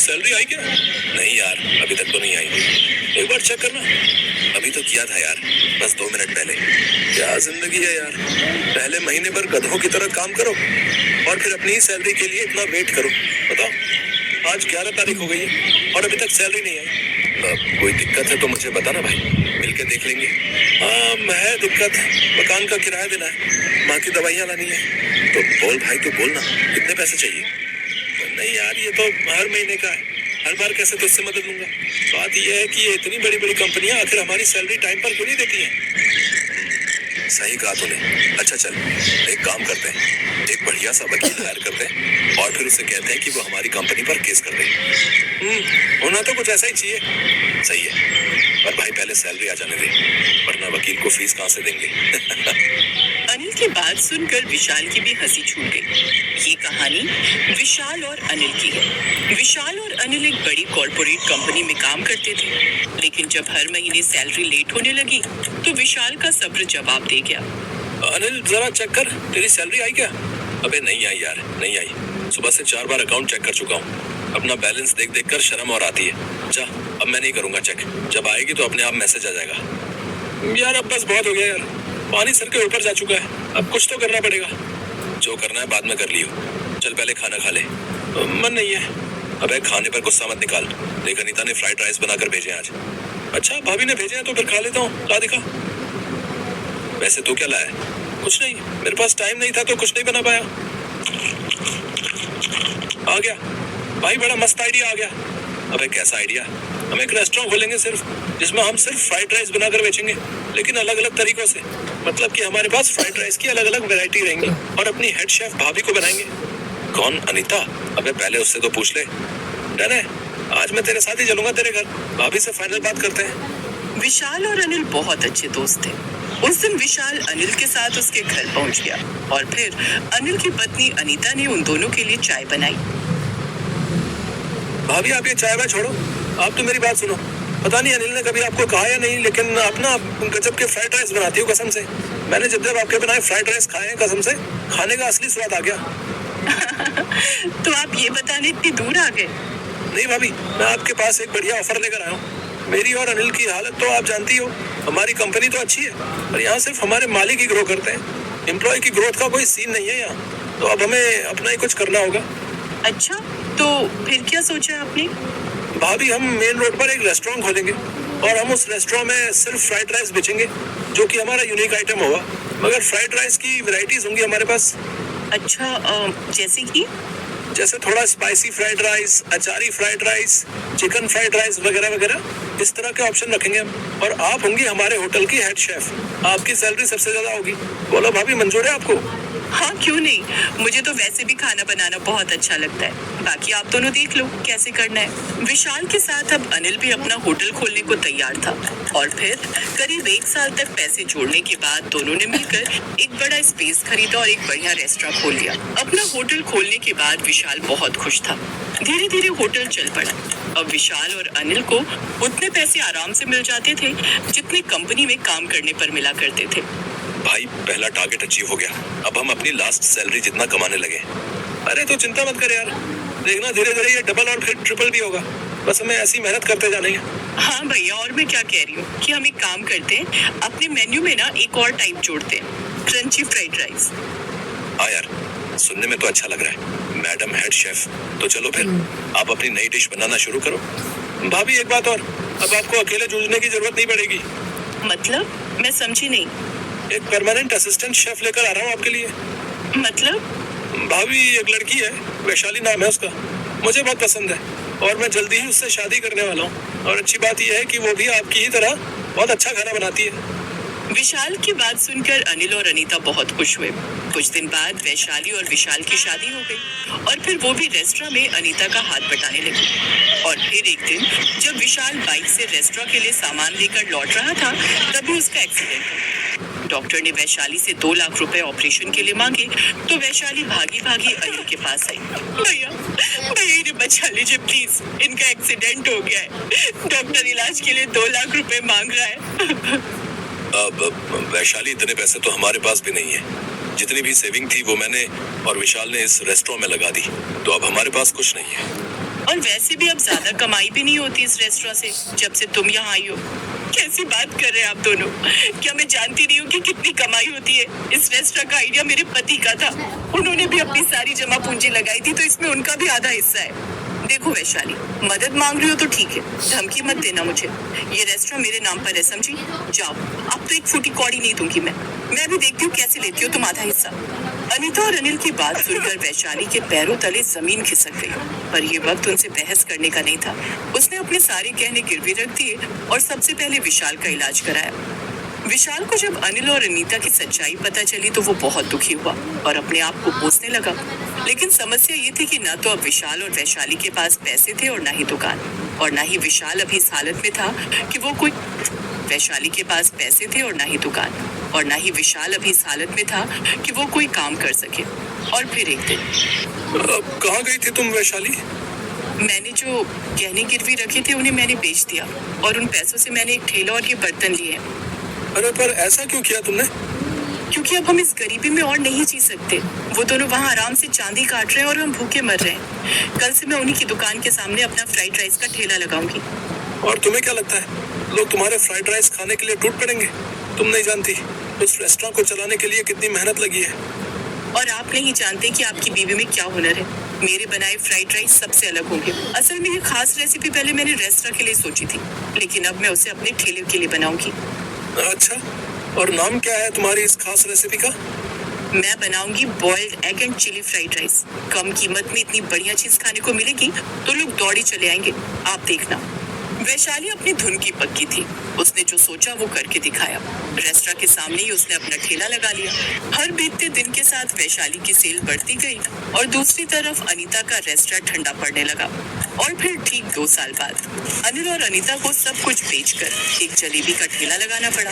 Salary आई क्या? नहीं यार, अभी तक तो नहीं आई। एक बार चेक करना। अभी तो किया था यार, बस 2 मिनट पहले। क्या जिंदगी है यार, पहले महीने भर गधों की तरह काम करो और फिर अपनी सैलरी के लिए इतना वेट करो। बताओ, आज 11 तारीख हो गई है और अभी तक सैलरी नहीं आई। कोई दिक्कत है तो मुझे बताना भाई, मिलके देख लेंगे। हाँ है दिक्कत, मकान का किराया देना है, माँ की दवाइयाँ लानी है। तो बोल भाई, तो बोलना कितने पैसे चाहिए? नहीं यार, ये तो हर महीने का है, हर बार कैसे तुझसे मदद लूंगा। बात यह है कि ये इतनी बड़ी बड़ी कंपनियां आखिर हमारी सैलरी टाइम पर क्यों नहीं देती हैं? सही कहा तूने। अच्छा चल, एक काम करते हैं, एक बढ़िया सा वकील हायर करते हैं और फिर उसे कहते हैं कि वो हमारी कंपनी पर केस कर दे। होना तो कुछ ऐसा ही चाहिए। सही है, पर भाई पहले सैलरी आ जाने दे, वरना वकील को फीस कहाँ से देंगे। अनिल की बात सुनकर विशाल की भी हंसी छूट गई। ये कहानी विशाल और अनिल की है। विशाल और अनिल एक बड़ी कॉर्पोरेट कंपनी में काम करते थे, लेकिन जब हर महीने सैलरी लेट होने लगी तो विशाल का सब्र जवाब दे गया। अनिल जरा चेक कर, तेरी सैलरी आई क्या? अबे नहीं आई यार, नहीं आई। सुबह से 4 बार अकाउंट चेक कर चुका हूँ। अपना बैलेंस देख देख कर शर्म और आती है। जा, अब मैं नहीं करूंगा चेक, जब आएगी तो अपने आप मैसेज आ जाएगा। यार अब बस बहुत हो गया यार, पानी सर के ऊपर जा चुका है, अब कुछ तो करना पड़ेगा। जो करना है बाद में कर लियो, चल पहले खाना खा ले। मन नहीं है। अबे खाने पर गुस्सा मत निकाल, देख अनीता ने फ्राइड राइस बनाकर भेजे आज। अच्छा भाभी ने भेजे हैं तो फिर खा लेता हूँ, ला दिखा। वैसे तू क्या लाया? कुछ नहीं, मेरे पास टाइम नहीं था तो कुछ नहीं बना पाया। आ गया भाई, बड़ा मस्त आइडिया आ गया। अबे कैसा आइडिया? हम एक रेस्टोरेंट खोलेंगे सिर्फ, जिसमें हम सिर्फ फ्राइड राइस बनाकर बेचेंगे, लेकिन अलग अलग तरीकों से। मतलब कि हमारे पास फ्राइड राइस की अलग अलग वैरायटी रहेंगी और अपनी हेड शेफ भाभी को बनाएंगे। कौन? अनीता? अबे पहले उससे तो पूछ ले। डन है, आज मैं तेरे साथ ही चलूंगा तेरे घर, भाभी से फाइनल बात करते हैं। विशाल और अनिल बहुत अच्छे दोस्त थे। उस दिन विशाल अनिल के साथ उसके घर पहुंच गया और फिर अनिल की पत्नी अनीता ने उन दोनों के लिए चाय बनाई। भाभी आप ये चाय वाय छोड़ो, आप तो मेरी बात सुनो। पता नहीं अनिल ने कभी आपको कहा या नहीं, लेकिन आप ना गजब के फ्राइड राइस बनाती हो कसम से। मैंने जब जब आपके बनाए फ्राइड राइस खाए हैं कसम से, खाने का असली स्वाद आ गया। तो आप ये बताने इतनी दूर आ गए? नहीं भाभी, मैं आपके पास एक बढ़िया ऑफर लेकर आया हूँ। मेरी और अनिल की हालत तो आप जानती हो। हमारी कंपनी तो अच्छी है और यहाँ सिर्फ हमारे मालिक ही ग्रो करते हैं, एम्प्लॉय की ग्रोथ का कोई सीन नहीं है यहाँ। तो अब हमें अपना ही कुछ करना होगा। अच्छा, तो फिर क्या सोचा आपने? भाभी हम मेन रोड पर एक रेस्टोरेंट खोलेंगे और हम उस रेस्टोरेंट में सिर्फ फ्राइड राइस बेचेंगे, जो कि हमारा यूनिक आइटम होगा। मगर फ्राइड राइस की वैरायटीज होंगी हमारे पास। अच्छा, जैसे कि? जैसे थोड़ा स्पाइसी फ्राइड राइस, अचारी fried rice, chicken fried rice वगैरह वगैरह, इस तरह के ऑप्शन रखेंगे हम। और आप होंगी हमारे होटल की हेड शेफ। आपकी सैलरी सबसे ज्यादा होगी। बोलो भाभी, मंजूर है आपको? हाँ क्यों नहीं, मुझे तो वैसे भी खाना बनाना बहुत अच्छा लगता है। बाकी आप दोनों देख लो कैसे करना है। विशाल के साथ अब अनिल भी अपना होटल खोलने को तैयार था और फिर करीब 1 साल तक पैसे जोड़ने के बाद दोनों ने मिलकर एक बड़ा स्पेस खरीदा और एक बढ़िया रेस्टोरेंट खोल लिया। अपना होटल खोलने के बाद विशाल बहुत खुश था। धीरे धीरे होटल चल पड़ा। अब विशाल और अनिल को उतने पैसे आराम से मिल जाते थे जितने कंपनी में काम करने पर मिला करते थे। भाई पहला टारगेट अचीव हो गया, अब हम अपनी लास्ट सैलरी जितना कमाने लगे। अरे तो चिंता मत कर यार, देखना धीरे धीरे ये डबल और फिर ट्रिपल भी होगा। बस हमें ऐसी मेहनत करते जाना है। हाँ भैया, और मैं क्या कह रही हूँ कि हम एक काम करते हैं, अपने मेन्यू में ना एक और टाइप जोड़ते हैं, क्रंची फ्राइड राइस। हाँ यार, सुनने में तो अच्छा लग रहा है। मैडम हेड शेफ, तो चलो फिर आप अपनी नई डिश बनाना शुरू करो। भाभी एक बात और, अब आपको अकेले जूझने की जरूरत नहीं पड़ेगी। मतलब? मैं समझी नहीं। एक परमानेंट असिस्टेंट शेफ लेकर आ रहा हूँ आपके लिए। मतलब? भाभी एक लड़की है, वैशाली नाम है उसका, मुझे बहुत पसंद है और मैं जल्दी ही उससे शादी करने वाला हूँ। और अच्छी बात यह है कि वो भी आपकी ही तरह बहुत अच्छा खाना बनाती है। विशाल की बात सुनकर अनिल और अनीता बहुत खुश हुए। कुछ दिन बाद वैशाली और विशाल की शादी हो गई और फिर वो भी रेस्टोरेंट में अनीता का हाथ बटाने लगी। और फिर एक दिन जब विशाल बाइक से रेस्टोरेंट के लिए सामान लेकर लौट रहा था, तभी उसका एक्सीडेंट हुआ। डॉक्टर ने वैशाली से 2 लाख रुपए ऑपरेशन के लिए मांगे तो वैशाली भागी भागी अनिल के पास आई। भैया भैया इन्हें बचा लीजिए प्लीज, इनका एक्सीडेंट हो गया है। डॉक्टर इलाज के लिए 2 लाख रुपए मांग रहा है। अब वैशाली इतने पैसे तो हमारे पास भी नहीं है। जितनी भी सेविंग थी वो मैंने और विशाल ने इस रेस्टोरेंट में लगा दी, तो अब हमारे पास कुछ नहीं है। और वैसे भी अब ज्यादा कमाई भी नहीं होती इस रेस्टोरेंट से जब से तुम यहाँ आई हो। कैसी बात कर रहे हैं आप दोनों? क्या मैं जानती नहीं हूँ कि कितनी कमाई होती है? इस रेस्टोरेंट का आइडिया मेरे पति का था। उन्होंने भी अपनी सारी जमा पूंजी लगाई थी, तो इसमें उनका भी आधा हिस्सा है। देखो वैशाली, मदद मांग रही हो तो ठीक है, धमकी मत देना मुझे। ये रेस्टोरेंट मेरे नाम पर है, समझी? जाओ, अब तो एक फूटी कौड़ी नहीं दूंगी मैं भी देखती हूँ कैसे लेती हो तुम आधा हिस्सा। अनीता और अनिल की बात सुनकर वैशाली के पैरों तले जमीन खिसक गई, पर ये वक्त उनसे बहस करने का नहीं था। उसने अपने सारे गहने गिरवी रख दिए और सबसे पहले विशाल का इलाज कराया। विशाल को जब अनिल और अनीता की सच्चाई पता चली तो वो बहुत दुखी हुआ और अपने आप को कोसने लगा। लेकिन समस्या ये थी कि न तो अब विशाल और वैशाली के पास पैसे थे और न ही दुकान, और न ही विशाल अभी इस हालत में था कि वो कोई वैशाली के पास पैसे थे और न ही दुकान, और न ही विशाल अभी इस हालत में था कि वो कोई काम कर सके। और फिर एक दिन, अब कहाँ गई थी तुम वैशाली? मैंने जो गहने गिरवी रखे थे उन्हें मैंने बेच दिया और उन पैसों से मैंने एक ठेला और ये बर्तन लिए हैं। अरे पर ऐसा क्यों किया तुमने? क्योंकि अब हम इस गरीबी में और नहीं जी सकते। वो दोनों वहाँ आराम से चांदी काट रहे हैं और हम भूखे मर रहे हैं। कल से मैं उन्हीं की दुकान के सामने अपना फ्राइड राइस का ठेला लगाऊंगी। और तुम्हें क्या लगता है लोग तुम्हारे फ्राइड राइस खाने के लिए टूट पड़ेंगे? तुम नहीं जानती उस रेस्टोरेंट को चलाने के लिए कितनी मेहनत लगी है। और आप नहीं जानते कि आपकी बीवी में क्या हुनर है। मेरे बनाए फ्राइड राइस सबसे अलग होंगे। असल में ये खास रेसिपी पहले मैंने रेस्टोरेंट के लिए सोची थी, लेकिन अब मैं उसे अपने ठेले के लिए बनाऊंगी। अच्छा, और नाम क्या है तुम्हारी इस खास रेसिपी का? मैं बनाऊंगी boiled egg and chilli fried rice. कम कीमत में इतनी बढ़िया चीज खाने को मिलेगी तो लोग दौड़ी चले आएंगे, आप देखना। वैशाली अपनी धुन की पक्की थी। उसने जो सोचा वो करके दिखाया। रेस्टोरेंट के सामने ही उसने अपना ठेला लगा लिया। हर बीतते दिन के साथ वैशाली की सेल बढ़ती गई और दूसरी तरफ अनीता का रेस्टोरेंट ठंडा पड़ने लगा। और फिर ठीक 2 साल बाद अनिल और अनीता को सब कुछ बेचकर एक जलेबी का ठेला लगाना पड़ा।